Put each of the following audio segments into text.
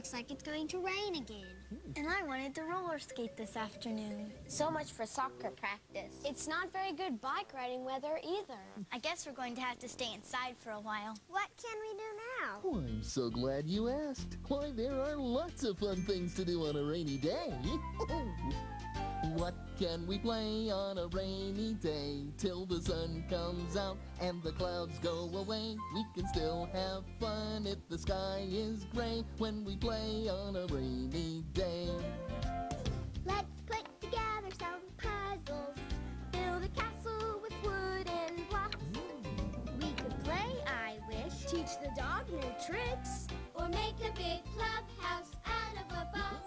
looks like it's going to rain again. And I wanted to roller skate this afternoon. So much for soccer practice. It's not very good bike riding weather either. I guess we're going to have to stay inside for a while. What can we do now? Oh, I'm so glad you asked. Why, there are lots of fun things to do on a rainy day. What can we play on a rainy day? Till the sun comes out and the clouds go away. We can still have fun if the sky is gray when we play on a rainy day. Let's put together some puzzles. Build a castle with wooden blocks. We could play I Wish. Teach the dog new tricks. Or make a big clubhouse out of a box.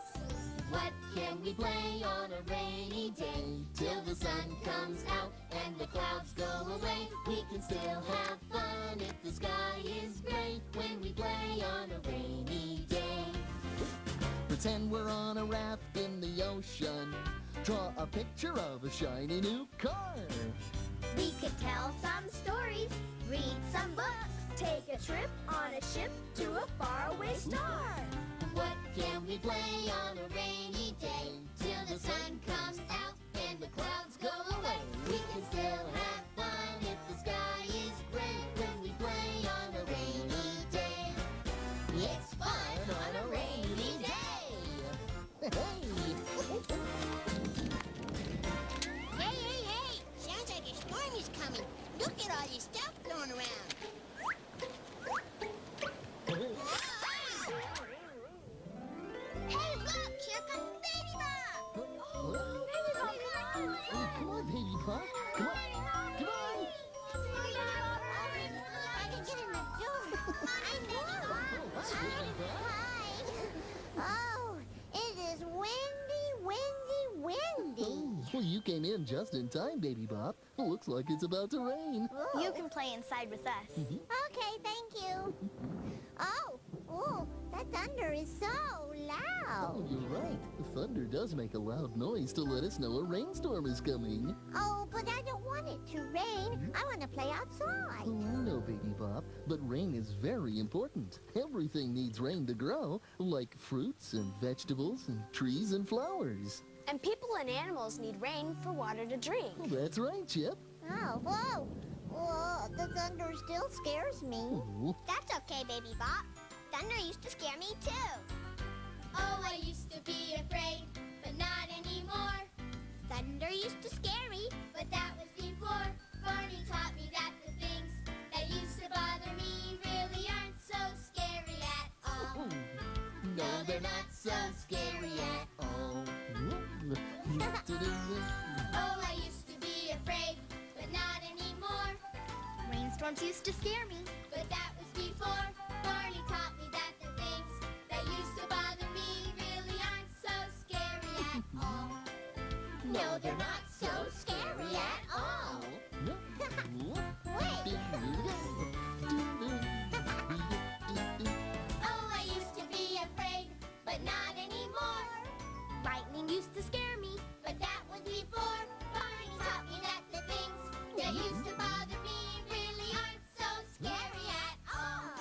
What can we play on a rainy day? Till the sun comes out and the clouds go away. We can still have fun if the sky is gray when we play on a rainy day. Pretend we're on a raft in the ocean. Draw a picture of a shiny new car. We could tell some stories, read some books, take a trip on a ship to a faraway star. What can we play on a rainy day? Till the sun comes out and the clouds go away. We can still have fun if the sky is gray when we play on a rainy day. It's fun on a rainy day. Hey! Sounds like a storm is coming. Look at all this stuff thrown around. Hey, look! Here comes Baby Bob! Come on, Baby Bop. Come on. Come on. I can get in the door. I'm Baby Bob. Hi. Oh, it is windy. Well, you came in just in time, Baby Bop. Looks like it's about to rain. You can play inside with us. Okay, thank you. Oh, that thunder is so loud. Oh, you're right. Thunder does make a loud noise to let us know a rainstorm is coming. Oh, but I don't want it to rain. I want to play outside. Oh, I know, Baby Bop, but rain is very important. Everything needs rain to grow, like fruits and vegetables and trees and flowers. And people and animals need rain for water to drink. Well, that's right, Chip. Oh, whoa. Well, the thunder still scares me. Oh. That's okay, Baby Bop. Thunder used to scare me, too. Oh, I used to be afraid, but not anymore. Thunder used to scare me, but that was before. Barney taught me that the things that used to bother me really aren't so scary at all. No, they're not so scary at all. Oh, I used to be afraid, but not anymore. Rainstorms used to scare me. But that was before. Barney taught me that the things that used to bother me really aren't so scary at all. No, they're not so scary at all. Wait. Oh, I used to be afraid, but not anymore. Lightning used to scare me, but that was before. Barney taught me that the things that used to bother me really aren't so scary at all.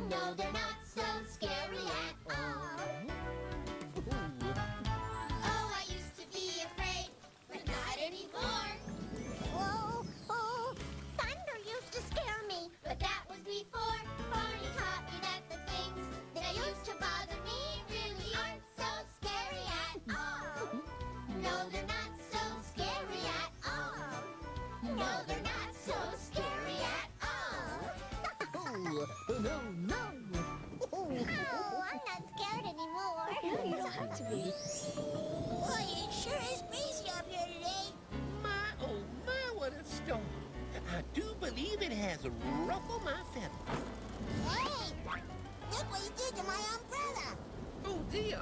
No, they're not so scary at all. Oh, I used to be afraid, but not anymore. Whoa, oh, thunder used to scare me, but that was before. Barney taught me that the things that used to bother me really aren't so scary at all. No, they're not so scary at all. No, they're not so scary at all. Oh, no. Oh, I'm not scared anymore. You don't have to be. Boy, it sure is breezy up here today. Oh my, what a storm. I do believe it has ruffled my feathers. Hey, look what you did to my umbrella. Oh dear,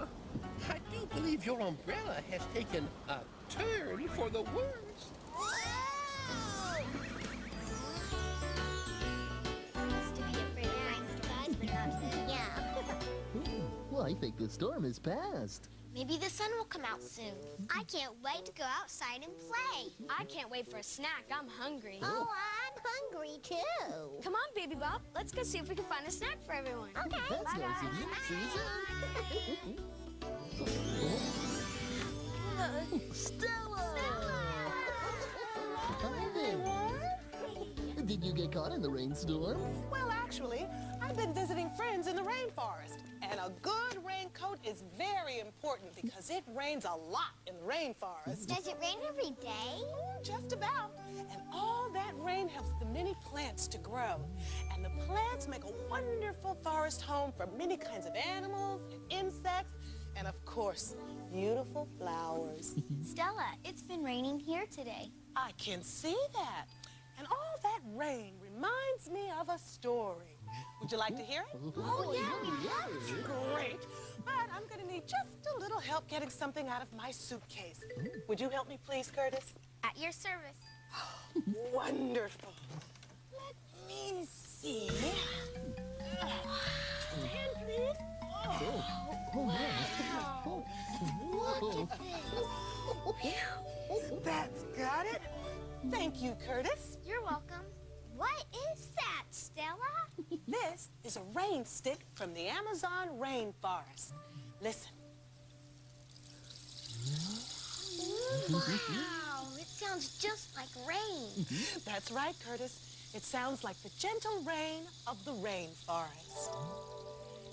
I do believe your umbrella has taken a turn for the worse. Whoa! Used to be afraid of rainstorms, but not Yeah. Well, I think the storm has passed. Maybe the sun will come out soon. I can't wait to go outside and play. I can't wait for a snack. I'm hungry. Oh, I'm hungry too. Come on, Baby Bop. Let's go see if we can find a snack for everyone. Okay. That's Bye, nice of you, Susan. Stella! Hi there. Did you get caught in the rainstorm? Well, actually, I've been visiting friends in the rainforest. And a good raincoat is very important because it rains a lot in the rainforest. Does it rain every day? Just about. And all that rain helps the many plants to grow. And the plants make a wonderful forest home for many kinds of animals and insects. And of course, beautiful flowers. Stella, it's been raining here today. I can see that. And all that rain reminds me of a story. Would you like to hear it? Oh, yeah. Great. But I'm going to need just a little help getting something out of my suitcase. Would you help me, please, Curtis? At your service. Wonderful. Let me see. Stand, please. That's got it. Thank you, Curtis. You're welcome. What is that, Stella? This is a rain stick from the Amazon rainforest. Listen. Wow, it sounds just like rain. That's right, Curtis. It sounds like the gentle rain of the rainforest.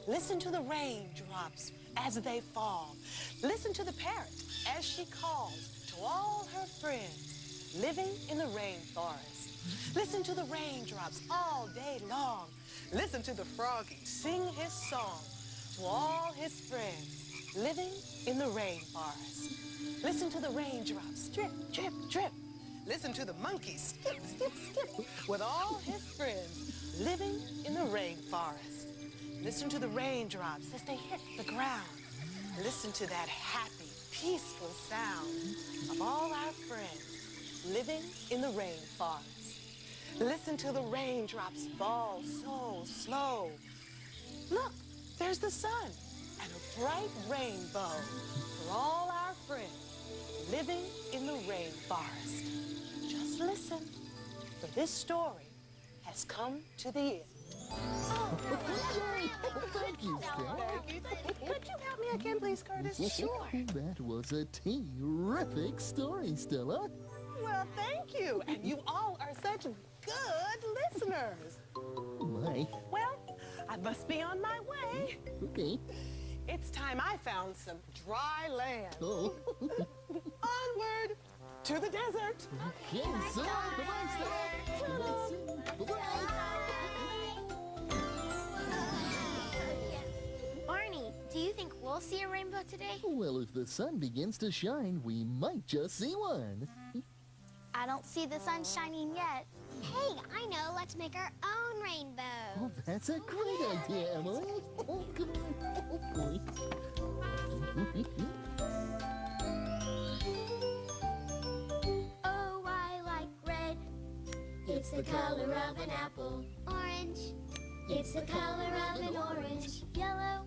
Listen to the raindrops as they fall. Listen to the parrot as she calls to all her friends living in the rainforest. Listen to the raindrops all day long. Listen to the froggy sing his song to all his friends living in the rainforest. Listen to the raindrops drip, drip, drip. Listen to the monkey skip, skip, skip with all his friends living in the rainforest. Listen to the raindrops as they hit the ground. Listen to that happy, peaceful sound of all our friends living in the rainforest. Listen to the raindrops fall so slow. Look, there's the sun and a bright rainbow for all our friends living in the rainforest. Just listen, for this story has come to the end. Thank you, Stella. Could you help me again, please, Curtis? Sure. That was a terrific story, Stella. Well, thank you. And you all are such good listeners. My. Well, I must be on my way. Okay. It's time I found some dry land. Oh. Onward to the desert. Okay, so bye-bye, Stella. Barney, do you think we'll see a rainbow today? Well, if the sun begins to shine, we might just see one. I don't see the sun shining yet. Hey, I know. Let's make our own rainbow. Oh, that's a great idea, Emily. Oh, come on. Oh, boy. Oh, I like red. It's the color of an apple. Orange. It's the color of an orange. Yellow.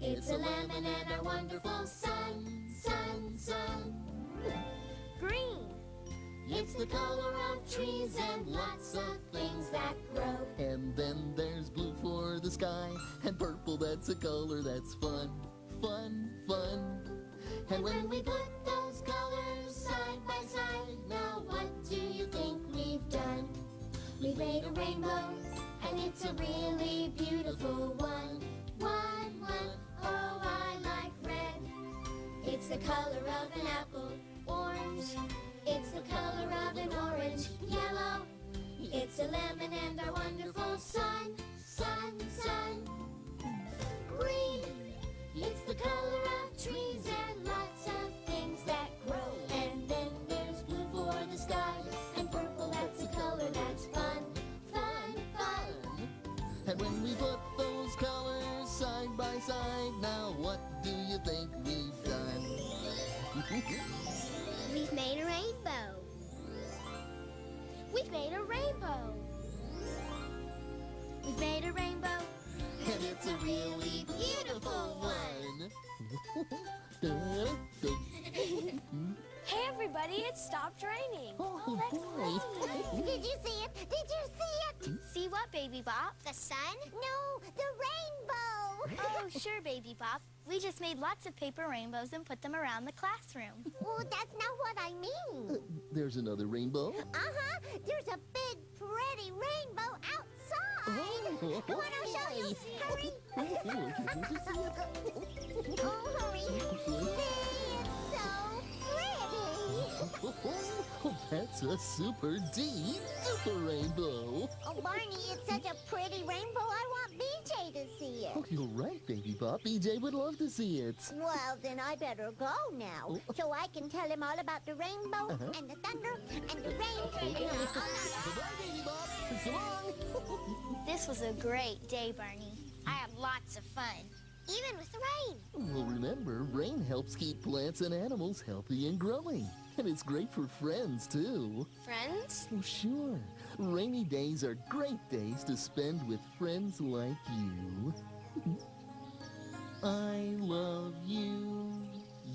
It's a lemon and our wonderful sun, sun, sun. Green. It's the color of trees and lots of things that grow. And then there's blue for the sky, and purple, that's a color that's fun, fun, fun. And when we put those colors side by side, now what do you think we've done? We've made a rainbow, and it's a really beautiful one. One, one, oh, I like red. It's the color of an apple. Orange, it's the color of an orange. Yellow, it's a lemon and our wonderful sun, sun, sun. Green, it's the color of trees and lots of things that grow. And then there's blue for the sky, and purple, that's a color that's fun, fun, fun. And when we put those colors side by side, now what do you think we've done? We've made a rainbow. We've made a rainbow. We've made a rainbow. And it's a really beautiful one. Hey, everybody, it stopped raining. Oh, boy. Did you see it? Did you see it? See what, Baby Bop? The sun? No, the rainbow. Oh, sure, Baby Bop. We just made lots of paper rainbows and put them around the classroom. Oh, that's not what I mean. There's another rainbow. Uh-huh. There's a big, pretty rainbow outside. Come on, I'll show you. Hurry. Oh, hurry. See, it's so pretty. Oh, that's a super duper rainbow. Oh, Barney, it's such a pretty rainbow. I want BJ to see it. Oh, you're right, Baby Bop. BJ would love to see it. Well, then I better go now, so I can tell him all about the rainbow and the thunder and the rain. Goodbye, Baby Bop. So long. This was a great day, Barney. I had lots of fun, even with the rain. Well, remember, rain helps keep plants and animals healthy and growing. And it's great for friends, too. Friends? Oh, sure. Rainy days are great days to spend with friends like you. I love you.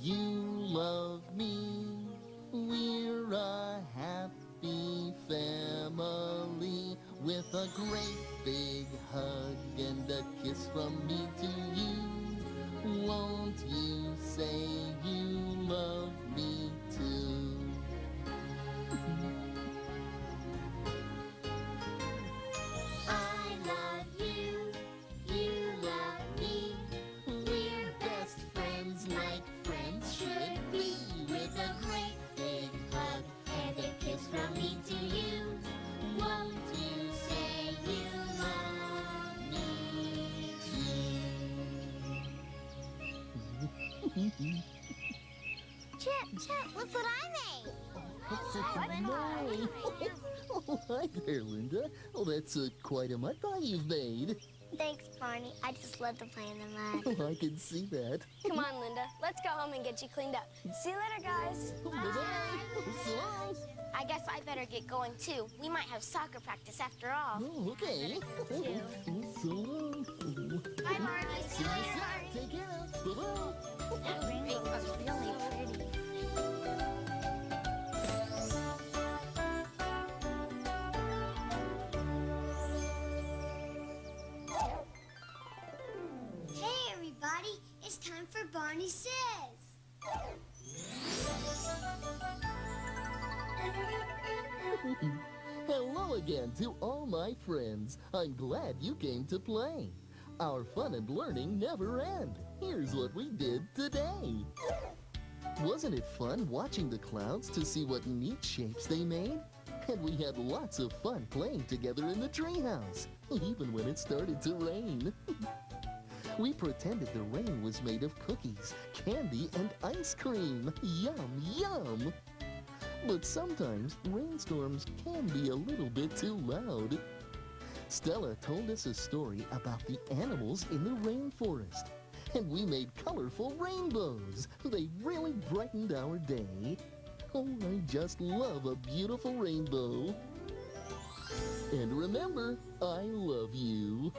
You love me. We're a happy family with a great big hug and a kiss from me to you. Won't you say you love me too? I love you, you love me. We're best friends like friends should be. With a great big hug and a kiss from me to you. Won't you say you love me too? Chip, look what I made. Oh, hi there, Linda. Oh, that's quite a mud pie you've made. Thanks, Barney. I just love to play in the mud. Oh, I can see that. Come on, Linda. Let's go home and get you cleaned up. See you later, guys. Bye-bye. So long. I guess I better get going, too. We might have soccer practice after all. Oh, okay. So long. Bye, Barney. See you later, Barney. Take care. Bye-bye. That rainbow was really pretty. Hey, everybody. It's time for Barney Says. Hello again to all my friends. I'm glad you came to play. Our fun and learning never end. Here's what we did today. Wasn't it fun watching the clouds to see what neat shapes they made? And we had lots of fun playing together in the treehouse, even when it started to rain. We pretended the rain was made of cookies, candy, and ice cream. Yum, yum! But sometimes rainstorms can be a little bit too loud. Stella told us a story about the animals in the rainforest. And we made colorful rainbows. They really brightened our day. Oh, I just love a beautiful rainbow. And remember, I love you.